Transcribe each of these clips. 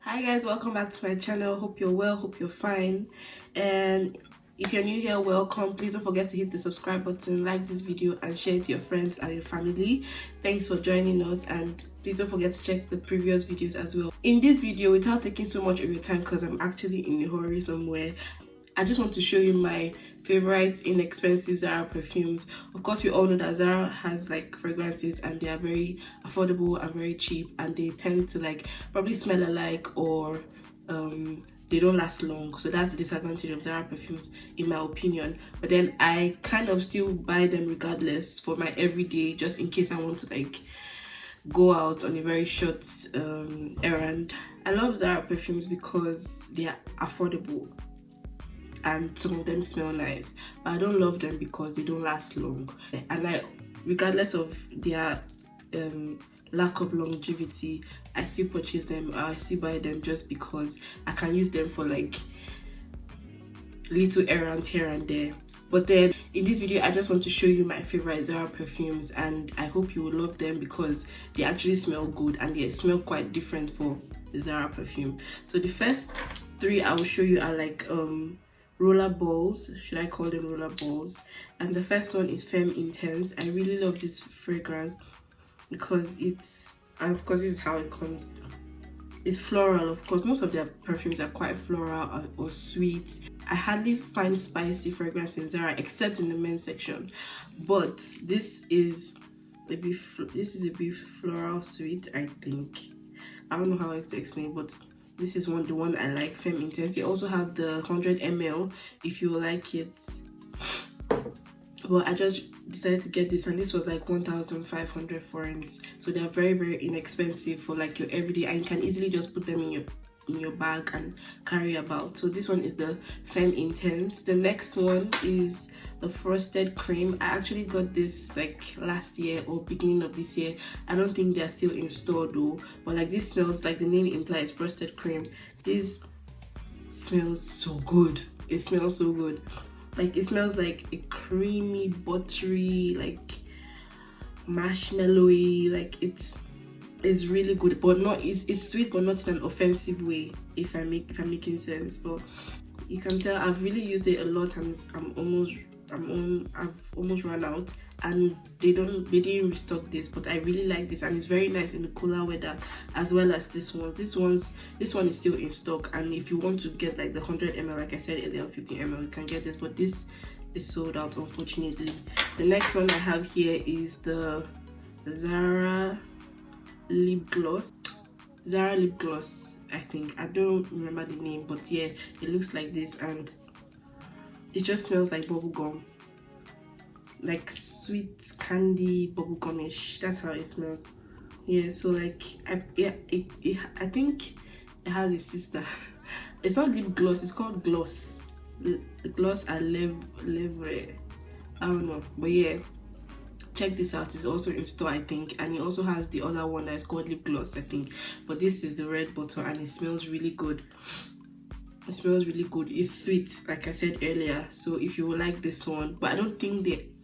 Hi guys, welcome back to my channel. Hope you're well, hope you're fine. And if you're new here, welcome. Please don't forget to hit the subscribe button, like this video and share it to your friends and your family. Thanks for joining us, and please don't forget to check the previous videos as well. In this video, without taking so much of your time because I'm actually in a hurry somewhere, I just want to show you my favorite inexpensive Zara perfumes. Of course, we all know that Zara has like fragrances and they are very affordable and very cheap, and they tend to like probably smell alike, or they don't last long. So that's the disadvantage of Zara perfumes in my opinion. But then I kind of still buy them regardless for my everyday, just in case I want to like go out on a very short errand. I love Zara perfumes because they are affordable and some of them smell nice, but I don't love them because they don't last long. And I, regardless of their lack of longevity, I still purchase them, or I still buy them just because I can use them for like little errands here and there. But then in this video, I just want to show you my favorite Zara perfumes, and I hope you will love them because they actually smell good and they smell quite different for the Zara perfume. So the first three I will show you are like roller balls, should I call them roller balls? And the first one is Femme Intense. I really love this fragrance because it's, and of course this is how it comes. It's floral. Of course, most of their perfumes are quite floral or sweet. I hardly find spicy fragrance in Zara except in the men's section, but this is a bit floral sweet, I think. I don't know how else to explain, but this is the one I like, Femme Intense. They also have the 100 ml if you like it. But I just decided to get this, and this was like 1,500 forints. So they're very, very inexpensive for like your everyday, and you can easily just put them in your bag and carry about. So this one is the Femme Intense. The next one is the Frosted Cream. I actually got this like last year or beginning of this year. I don't think they're still in store though, but like this smells, like the name implies, Frosted Cream. This smells so good. It smells so good. Like it smells like a creamy, buttery, like marshmallowy, like it's really good, but not, it's sweet but not in an offensive way, if I'm making sense. But you can tell I've really used it a lot, and I've almost run out, and they didn't restock this, but I really like this, and it's very nice in the cooler weather, as well as this one. This one is still in stock, and if you want to get like the 100 ml, like I said earlier, 50 ml, you can get this, but this is sold out unfortunately. The next one I have here is the Zara lip gloss. I think. I don't remember the name, but yeah, it looks like this, and it just smells like bubblegum, like sweet candy, bubblegumish. That's how it smells. Yeah, so like I think it has a sister. It's not lip gloss, it's called gloss. Gloss à lèvres. I don't know, but yeah, check this out. It's also in store, I think, and it also has the other one that's called lip gloss, I think, but this is the red bottle, and it smells really good. It smells really good. It's sweet, like I said earlier. So if you like this one, but I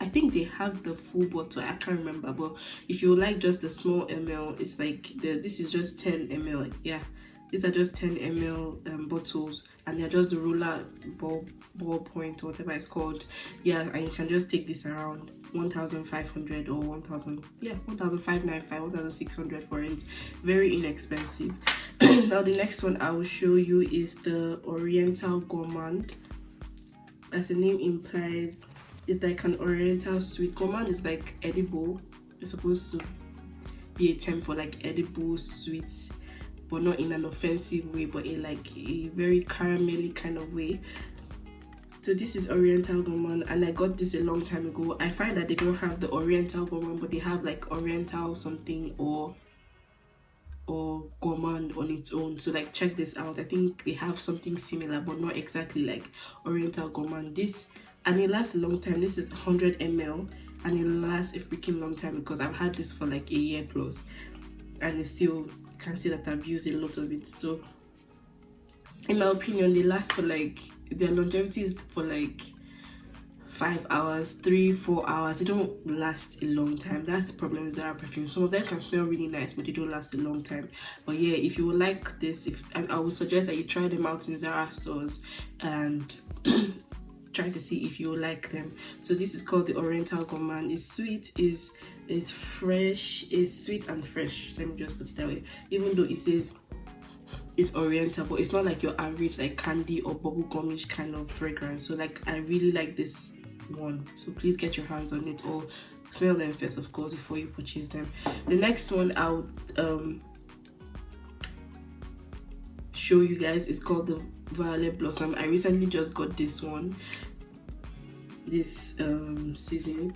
think they have the full bottle, I can't remember, but if you like just the small ml, it's like this is just 10 ml. Yeah, these are just 10 ml bottles, and they're just the roller ball point or whatever it's called. Yeah, and you can just take this around 1,500 or 1,595, 1,600 for it. Very inexpensive. Now the next one I will show you is the Oriental Gourmand. As the name implies, it's like an Oriental sweet. Gourmand is like edible. It's supposed to be a term for like edible sweets, but not in an offensive way, but in like a very caramelly kind of way. So this is Oriental Gourmand, and I got this a long time ago. I find that they don't have the Oriental Gourmand, but they have like Oriental something or Gourmand on its own. So like check this out. I think they have something similar, but not exactly like Oriental Gourmand. This, and it lasts a long time. This is 100 ml, and it lasts a freaking long time because I've had this for like a year plus, and it's still, you can see that I've used a lot of it. So in my opinion, they last for like, their longevity is for like 5 hours, 3-4 hours. They don't last a long time. That's the problem with Zara perfumes. Some of them can smell really nice, but they don't last a long time. But yeah, if you would like this, I would suggest that you try them out in Zara stores and try to see if you like them. So this is called the Oriental Oud. It's sweet, is fresh, it's sweet and fresh. Let me just put it that way. Even though it says it's oriental, but it's not like your average like candy or bubblegumish kind of fragrance. So like I really like this one, so please get your hands on it or smell them first, of course, before you purchase them. The next one I would show you guys is called the Violet Blossom. I recently just got this one this season.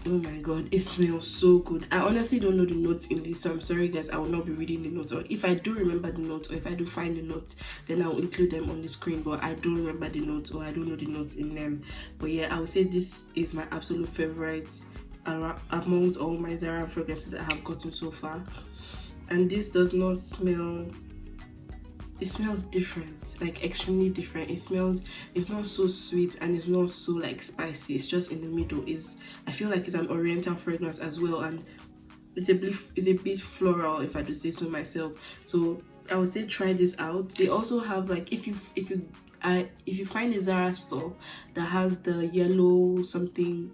Oh my god, it smells so good. I honestly don't know the notes in this, so I'm sorry guys, I will not be reading the notes, or if I do remember the notes, or if I do find the notes, then I'll include them on the screen, but I don't remember the notes, or I don't know the notes in them. But yeah, I would say this is my absolute favorite amongst all my Zara fragrances that I have gotten so far. And this does not smell, it smells different, like extremely different. It's not so sweet and it's not so like spicy. It's just in the middle. I feel like it's an oriental fragrance as well, and it's a bit floral, if I do say so myself. So I would say try this out. They also have like, if you find a Zara store that has the yellow something,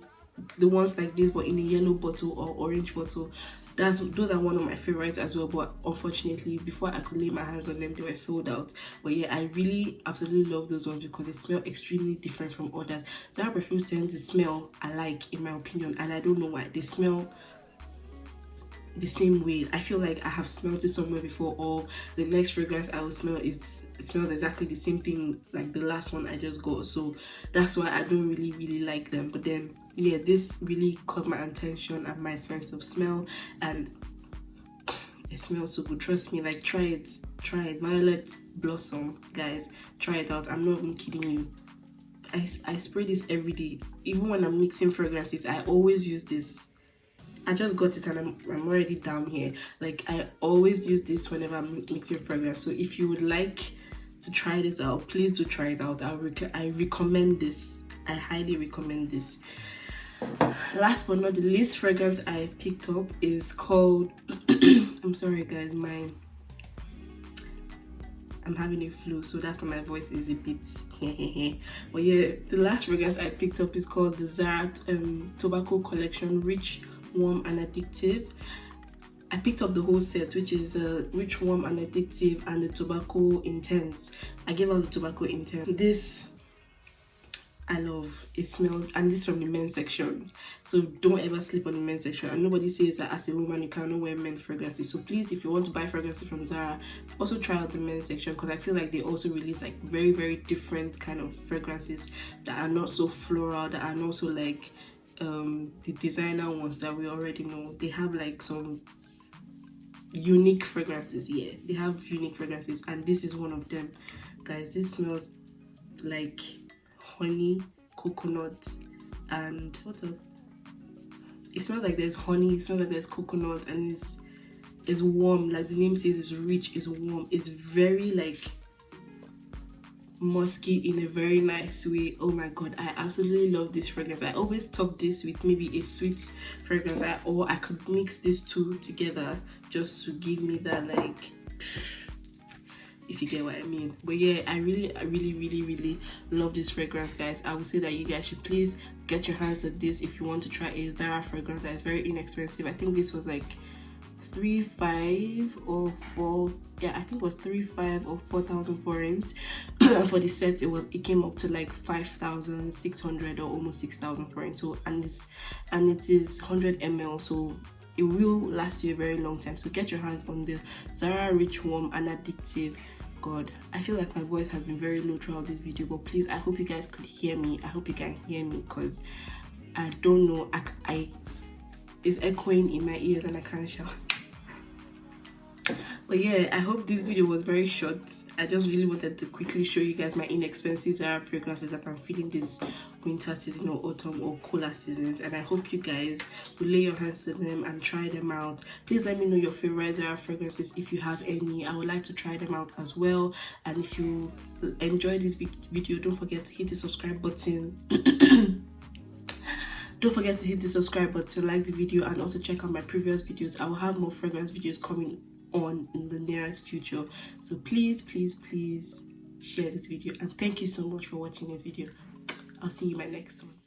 the ones like this but in a yellow bottle or orange bottle, those are one of my favorites as well. But unfortunately, before I could lay my hands on them, they were sold out. But yeah, I really absolutely love those ones because they smell extremely different from others. Zara perfumes tend to smell alike, in my opinion, and I don't know why. They smell the same way. I feel like I have smelled it somewhere before, or the next fragrance I will smell smells exactly the same thing like the last one I just got. So that's why I don't really like them. But then yeah, this really caught my attention and my sense of smell, and it smells so good. Trust me, like try it. Violet Blossom, guys, try it out. I'm not even kidding you. I spray this every day. Even when I'm mixing fragrances, I always use this. I just got it and I'm already down here. Like I always use this whenever I'm mixing fragrance. So if you would like to try this out, please do try it out. I recommend this. I highly recommend this. Last but not the least fragrance I picked up is called I'm sorry guys, I'm having a flu, so that's why my voice is a bit but yeah, the last fragrance I picked up is called the Zara Tobacco Collection Rich, Warm and Addictive. I picked up the whole set, which is Rich, Warm and Addictive and the Tobacco Intense. I gave out the Tobacco Intense. This I love. It smells, and this from the men's section, so don't ever sleep on the men's section. And nobody says that as a woman you cannot wear men's fragrances. So please, if you want to buy fragrances from Zara, also try out the men's section, because I feel like they also release like very different kind of fragrances that are not so floral, that are not so like the designer ones that we already know. They have like some unique fragrances. Yeah, they have unique fragrances, and this is one of them, guys. This smells like honey, coconut, and what else? It smells like there's honey, it smells like there's coconut, and it's warm. Like the name says, it's rich, it's warm, it's very like musky in a very nice way. Oh my god, I absolutely love this fragrance. I always top this with maybe a sweet fragrance, or I could mix these two together just to give me that like, if you get what I mean. But yeah, I really love this fragrance, guys. I would say that you guys should please get your hands on this if you want to try a Zara fragrance that is very inexpensive. I think this was like 3,500 or 4, yeah, I think it was 3,500 or 4,000 forints. For the set it came up to like 5,600 or almost 6,000 forints. So and it is 100 ml, so it will last you a very long time. So get your hands on the Zara Rich, Warm and Addictive. God, I feel like my voice has been very low throughout this video, but please, I hope you guys could hear me. I hope you can hear me, because I don't know, it's echoing in my ears and I can't shout. But yeah, I hope this video was very short I just really wanted to quickly show you guys my inexpensive Zara fragrances that I'm feeling this winter season or autumn or cooler seasons, and I hope you guys will lay your hands to them and try them out. Please let me know your favorite Zara fragrances if you have any. I would like to try them out as well. And if you enjoy this video, don't forget to hit the subscribe button. Don't forget to hit the subscribe button, like the video, and also check out my previous videos. I will have more fragrance videos coming on in the nearest future, so please share this video, and thank you so much for watching this video. I'll see you in my next one.